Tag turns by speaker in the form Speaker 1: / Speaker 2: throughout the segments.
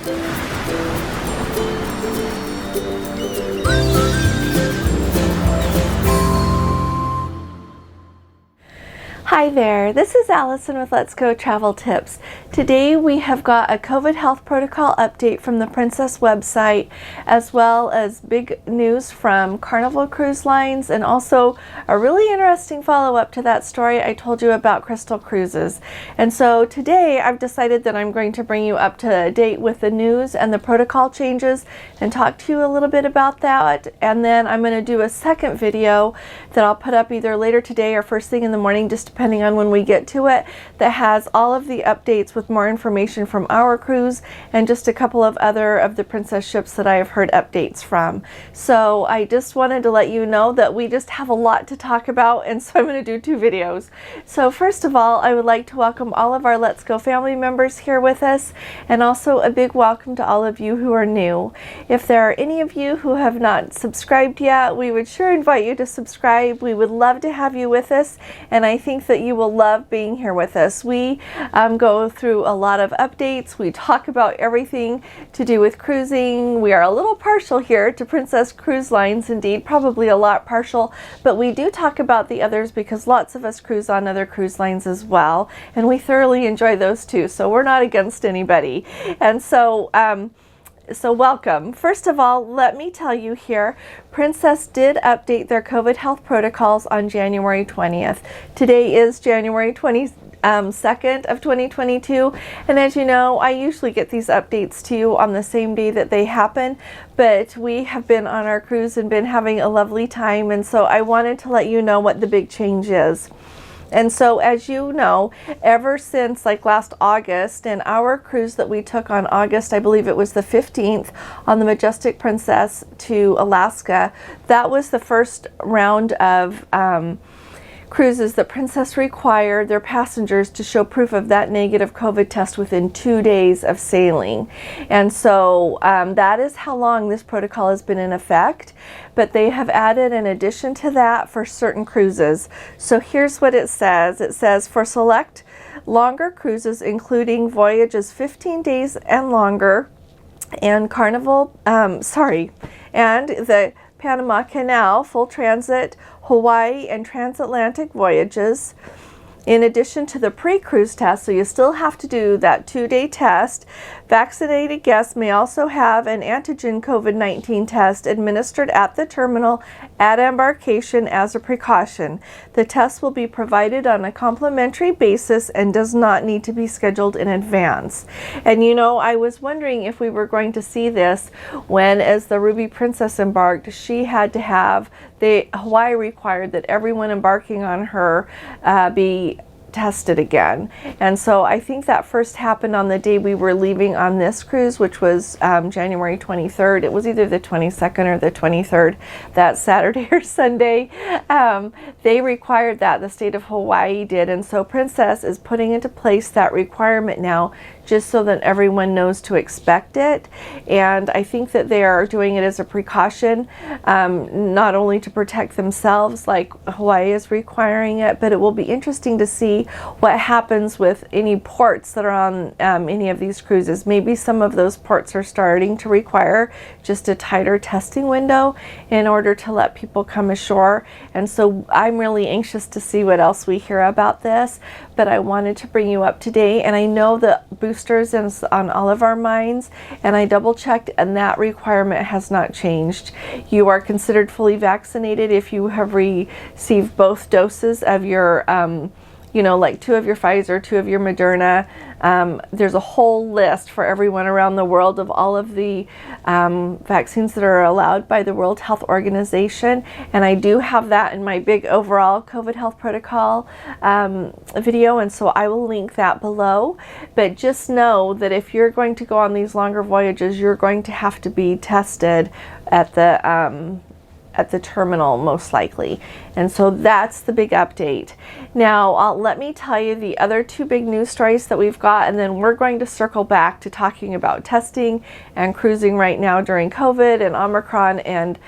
Speaker 1: Hi there, this is Allison with Let's Go Travel Tips. Today we have got a COVID health protocol update from the Princess website, as well as big news from Carnival Cruise Lines, and also a really interesting follow-up to that story I told you about Crystal Cruises. And so today I've decided that I'm going to bring you up to date with the news and the protocol changes and talk to you a little bit about that. And then I'm going to do a second video that I'll put up either later today or first thing in the morning, just depending on when we get to it, that has all of the updates with more information from our cruise and just a couple of other of the Princess ships that I have heard updates from. So I just wanted to let you know that we just have a lot to talk about, and so I'm going to do two videos. So first of all, I would like to welcome all of our Let's Go family members here with us, and also a big welcome to all of you who are new. If there are any of you who have not subscribed yet, we would sure invite you to subscribe. We would love to have you with us, and I think that you will love being here with us. We go through a lot of updates. We talk about everything to do with cruising. We are a little partial here to Princess Cruise Lines, indeed, probably a lot partial, but we do talk about the others because lots of us cruise on other cruise lines as well, and we thoroughly enjoy those too, so we're not against anybody. And so welcome. First of all, let me tell you here, Princess did update their COVID health protocols on January 20th. Today is January 22nd of 2022, and as you know, I usually get these updates to you on the same day that they happen, but we have been on our cruise and been having a lovely time, and so I wanted to let you know what the big change is. And so, as you know, ever since like last August, and our cruise that we took on August, I believe it was the 15th, on the Majestic Princess to Alaska, that was the first round of cruises that Princess required their passengers to show proof of that negative COVID test within 2 days of sailing. And so that is how long this protocol has been in effect, but they have added an addition to that for certain cruises. So here's what it says. It says, for select longer cruises, including voyages 15 days and longer, and Carnival, and the Panama Canal, full transit, Hawaii, and transatlantic voyages, in addition to the pre-cruise test, so you still have to do that 2-day test. Vaccinated guests may also have an antigen COVID-19 test administered at the terminal at embarkation as a precaution. The test will be provided on a complimentary basis and does not need to be scheduled in advance. And you know, I was wondering if we were going to see this when, as the Ruby Princess embarked, she had to have, Hawaii required that everyone embarking on her be tested again. And so I think that first happened on the day we were leaving on this cruise, which was January 23rd. It was either the 22nd or the 23rd, that Saturday or Sunday. They required that, the state of Hawaii did, and so Princess is putting into place that requirement now, just so that everyone knows to expect it. And I think that they are doing it as a precaution, not only to protect themselves like Hawaii is requiring it, but it will be interesting to see what happens with any ports that are on any of these cruises. Maybe some of those ports are starting to require just a tighter testing window in order to let people come ashore. And so I'm really anxious to see what else we hear about this, but I wanted to bring you up to date. And I know that boosters is on all of our minds, and I double checked, and that requirement has not changed. You are considered fully vaccinated if you have received both doses of your like 2 of your Pfizer, 2 of your Moderna. There's a whole list for everyone around the world of all of the vaccines that are allowed by the World Health Organization, and I do have that in my big overall COVID health protocol video, and so I will link that below. But just know that if you're going to go on these longer voyages, you're going to have to be tested at the terminal, most likely. And so that's the big update. Now, let me tell you the other 2 big news stories that we've got, and then we're going to circle back to talking about testing and cruising right now during COVID and Omicron and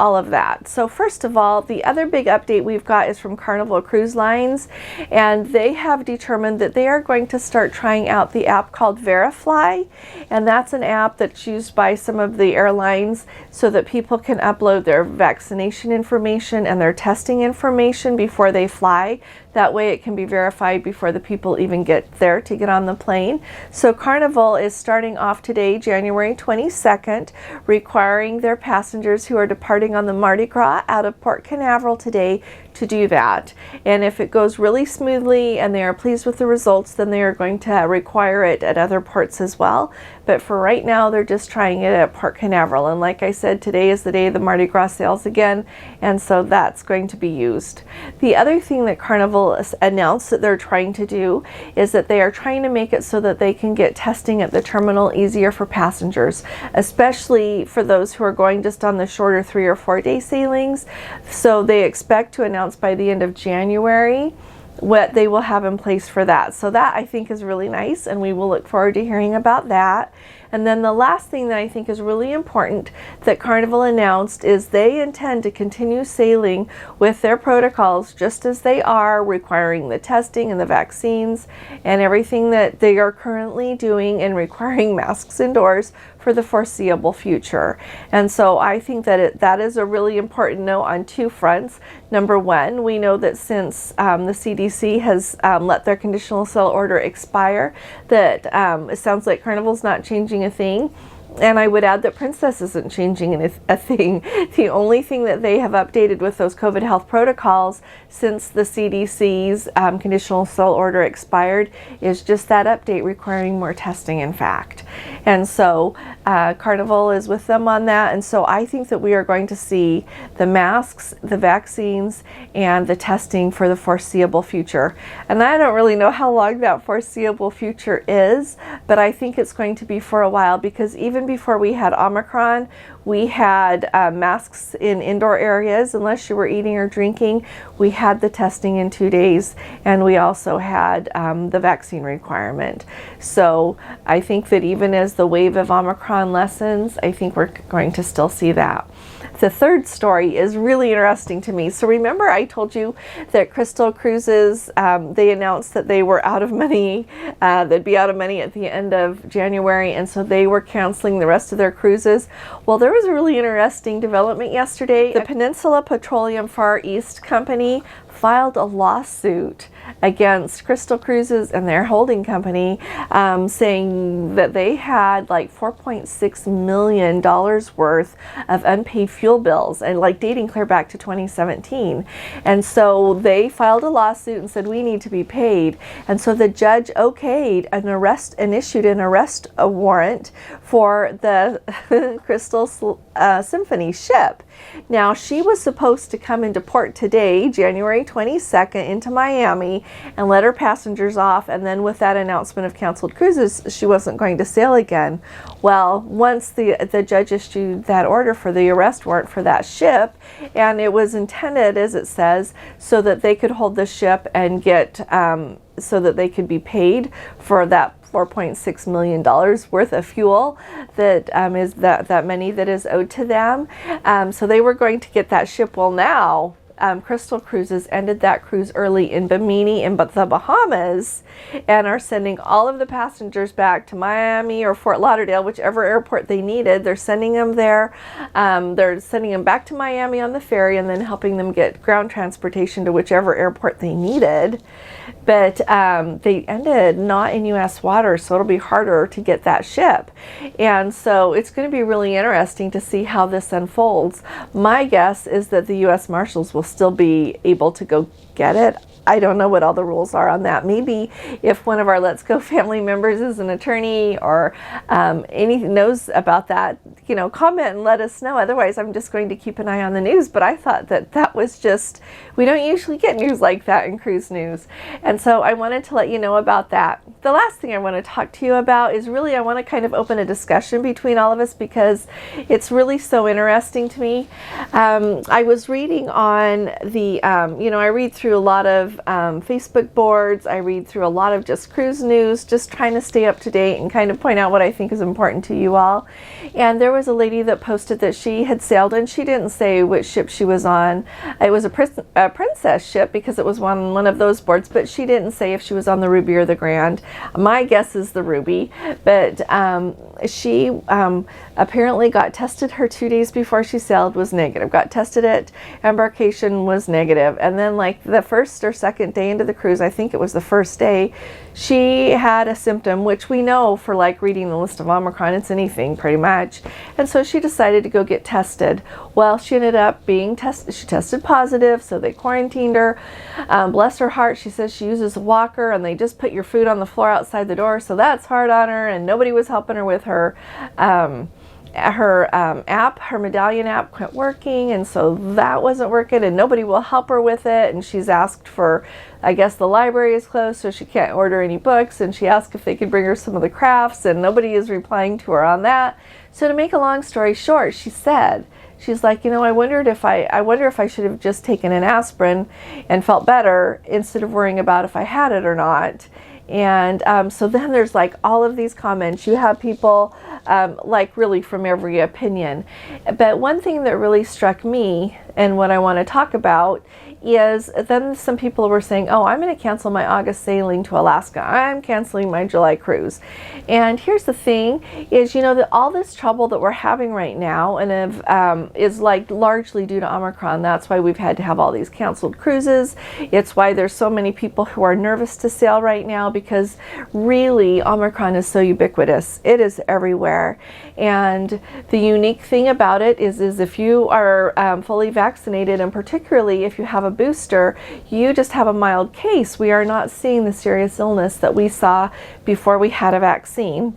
Speaker 1: all of that. So first of all, the other big update we've got is from Carnival Cruise Lines, and they have determined that they are going to start trying out the app called Verifly, and that's an app that's used by some of the airlines so that people can upload their vaccination information and their testing information before they fly. That way it can be verified before the people even get there to get on the plane. So Carnival is starting off today, January 22nd, requiring their passengers who are departing on the Mardi Gras out of Port Canaveral today to do that. And if it goes really smoothly and they are pleased with the results, then they are going to require it at other ports as well. But for right now, they're just trying it at Port Canaveral. And like I said, today is the day the Mardi Gras sails again, and so that's going to be used. The other thing that Carnival announced that they're trying to do is that they are trying to make it so that they can get testing at the terminal easier for passengers, especially for those who are going just on the shorter 3 or 4 day sailings. So they expect to announce by the end of January what they will have in place for that. So that I think is really nice, and we will look forward to hearing about that. And then the last thing that I think is really important that Carnival announced is they intend to continue sailing with their protocols just as they are, requiring the testing and the vaccines and everything that they are currently doing, and requiring masks indoors for the foreseeable future. And so I think that that is a really important note on 2 fronts. Number one, we know that since the CDC has let their conditional sale order expire, that it sounds like Carnival's not changing a thing. And I would add that Princess isn't changing a thing. The only thing that they have updated with those COVID health protocols since the CDC's conditional sale order expired is just that update requiring more testing, in fact. And so Carnival is with them on that. And so I think that we are going to see the masks, the vaccines, and the testing for the foreseeable future. And I don't really know how long that foreseeable future is, but I think it's going to be for a while, because even before we had Omicron, we had masks in indoor areas unless you were eating or drinking. We had the testing in 2 days, and we also had the vaccine requirement. So I think that even as the wave of Omicron lessens, I think we're going to still see that. The third story is really interesting to me. So remember I told you that Crystal Cruises, they announced that they were out of money, they'd be out of money at the end of January, and so they were canceling the rest of their cruises. Well, there was a really interesting development yesterday. The Peninsula Petroleum Far East Company filed a lawsuit against Crystal Cruises and their holding company, saying that they had like $4.6 million worth of unpaid fuel bills, and like dating clear back to 2017. And so they filed a lawsuit and said, we need to be paid. And so the judge okayed an arrest and issued an arrest warrant for the Crystal Symphony ship. Now, she was supposed to come into port today, January 22nd, into Miami and let her passengers off, and then with that announcement of canceled cruises, she wasn't going to sail again. Well, once the judge issued that order for the arrest warrant for that ship, and it was intended, as it says, so that they could hold the ship and get, so that they could be paid for that $4.6 million worth of fuel that is that money that is owed to them. So they were going to get that ship. Well, now Crystal Cruises ended that cruise early in Bimini in the Bahamas, and are sending all of the passengers back to Miami or Fort Lauderdale, whichever airport they needed. They're sending them there. They're sending them back to Miami on the ferry, and then helping them get ground transportation to whichever airport they needed. But they ended not in U.S. waters, so it'll be harder to get that ship. And so it's going to be really interesting to see how this unfolds. My guess is that the U.S. Marshals will still be able to go get it. I don't know what all the rules are on that. Maybe if one of our Let's Go family members is an attorney or anything knows about that, you know, comment and let us know. Otherwise, I'm just going to keep an eye on the news. But I thought that was just, we don't usually get news like that in cruise news. And so I wanted to let you know about that. The last thing I want to talk to you about is really, I want to kind of open a discussion between all of us, because it's really so interesting to me. I was reading on the, I read through a lot of of Facebook boards. I read through a lot of just cruise news, just trying to stay up to date and kind of point out what I think is important to you all. And there was a lady that posted that she had sailed, and she didn't say which ship she was on. It was a princess ship because it was one of those boards, but she didn't say if she was on the Ruby or the Grand. My guess is the Ruby, but she apparently got tested her 2 days before she sailed, was negative. Got tested at embarkation, was negative. And then like the first or second day into the cruise, I think it was the first day, she had a symptom, which we know for like reading the list of Omicron, it's anything pretty much. And so she decided to go get tested. Well, she ended up being tested. She tested positive, so they quarantined her. Bless her heart, she says she uses a walker, and they just put your food on the floor outside the door, so that's hard on her, and nobody was helping her with her app. Her medallion app quit working, and so that wasn't working, and nobody will help her with it. And she's asked for, I guess the library is closed, so she can't order any books, and she asked if they could bring her some of the crafts, and nobody is replying to her on that. So to make a long story short, she said, she's like, you know, I wonder if I should have just taken an aspirin and felt better instead of worrying about if I had it or not. And so then there's like all of these comments. You have people like really from every opinion. But one thing that really struck me and what I want to talk about is then some people were saying, oh, I'm going to cancel my August sailing to Alaska. I'm canceling my July cruise. And here's the thing is, you know, that all this trouble that we're having right now and is like largely due to Omicron. That's why we've had to have all these canceled cruises. It's why there's so many people who are nervous to sail right now, because really Omicron is so ubiquitous. It is everywhere. And the unique thing about it is if you are fully vaccinated, and particularly if you have a booster, you just have a mild case. We are not seeing the serious illness that we saw before we had a vaccine.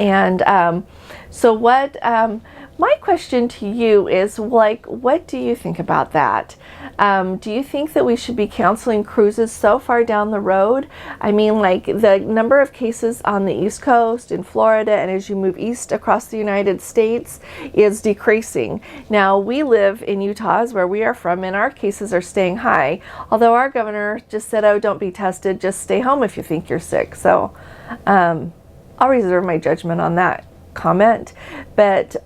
Speaker 1: And so what my question to you is, like, what do you think about that? Do you think that we should be canceling cruises so far down the road? I mean, like, the number of cases on the East Coast, in Florida, and as you move east across the United States is decreasing. Now, we live in Utah, is where we are from, and our cases are staying high. Although our governor just said, oh, don't be tested, just stay home if you think you're sick. So I'll reserve my judgment on that comment. But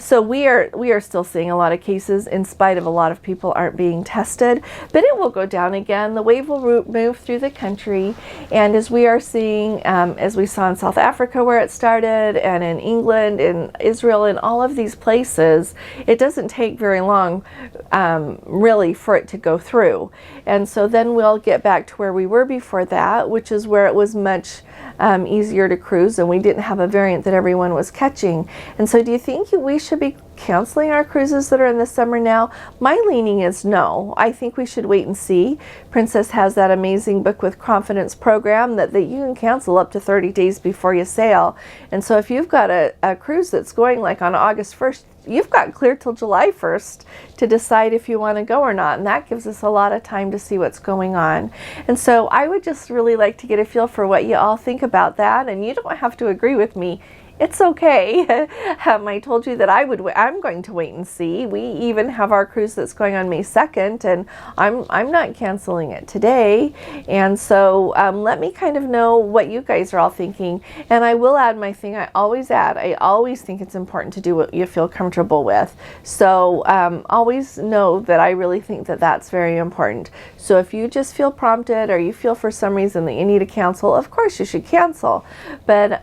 Speaker 1: so we are still seeing a lot of cases in spite of a lot of people aren't being tested, but it will go down again. The wave will move through the country, and as we are seeing, as we saw in South Africa where it started, and in England and Israel and all of these places, it doesn't take very long really for it to go through. And so then we'll get back to where we were before that, which is where it was much easier to cruise, and we didn't have a variant that everyone was catching. And so do you think we should be canceling our cruises that are in the summer now? My leaning is no. I think we should wait and see. Princess has that amazing Book with Confidence program that you can cancel up to 30 days before you sail. And so if you've got a cruise that's going like on August 1st, you've got clear till July 1st to decide if you want to go or not. And that gives us a lot of time to see what's going on. And so I would just really like to get a feel for what you all think about that. And you don't have to agree with me. It's okay. I told you that I'm going to wait and see. We even have our cruise that's going on May 2nd, and I'm not canceling it today. And so let me kind of know what you guys are all thinking. And I will add my thing I always add. I always think it's important to do what you feel comfortable with. So always know that I really think that that's very important. So if you just feel prompted, or you feel for some reason that you need to cancel, of course you should cancel. But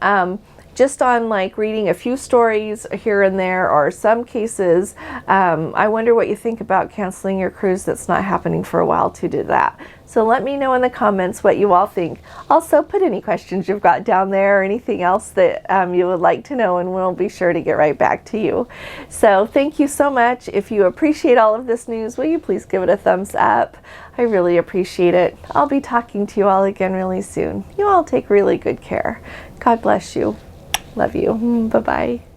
Speaker 1: just on like reading a few stories here and there, or some cases, I wonder what you think about canceling your cruise that's not happening for a while to do that. So let me know in the comments what you all think. Also, put any questions you've got down there, or anything else that you would like to know, and we'll be sure to get right back to you. So thank you so much. If you appreciate all of this news, will you please give it a thumbs up? I really appreciate it. I'll be talking to you all again really soon. You all take really good care. God bless you. Love you. Bye-bye.